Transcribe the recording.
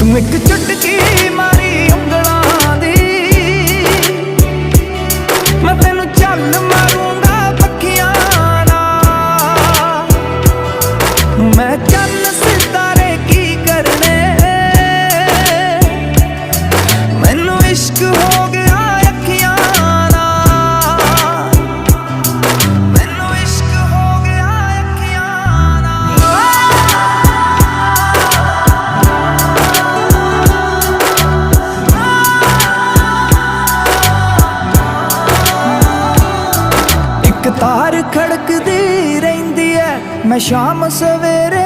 ਤੂੰ ਇੱਕ ਚੁਟਕੀ ਮਾਰੀ ਉਂਗਲਾਂ ਦੀ, ਮੈਂ ਤੈਨੂੰ ਚੱਲ ਮਾਰੂੰਗਾ ਪੱਖੀਆਂ ਨਾਲ। ਮੈਂ ਚੰਨ ਸਿਤਾਰੇ ਕੀ ਕਰਨੇ, ਮੈਨੂੰ ਇਸ਼ਕ ਹੋ ਗਿਆ ਅੱਖੀਆਂ ਨਾਲ, ਮੈਨੂੰ ਇਸ਼ਕ ਹੋ ਗਿਆ ਅੱਖੀਆਂ ਨਾਲ। ਇੱਕ ਤਾਰ ਖੜਕਦੀ ਰਹਿੰਦੀ ਐ, ਮੈਂ ਸ਼ਾਮ ਸਵੇਰੇ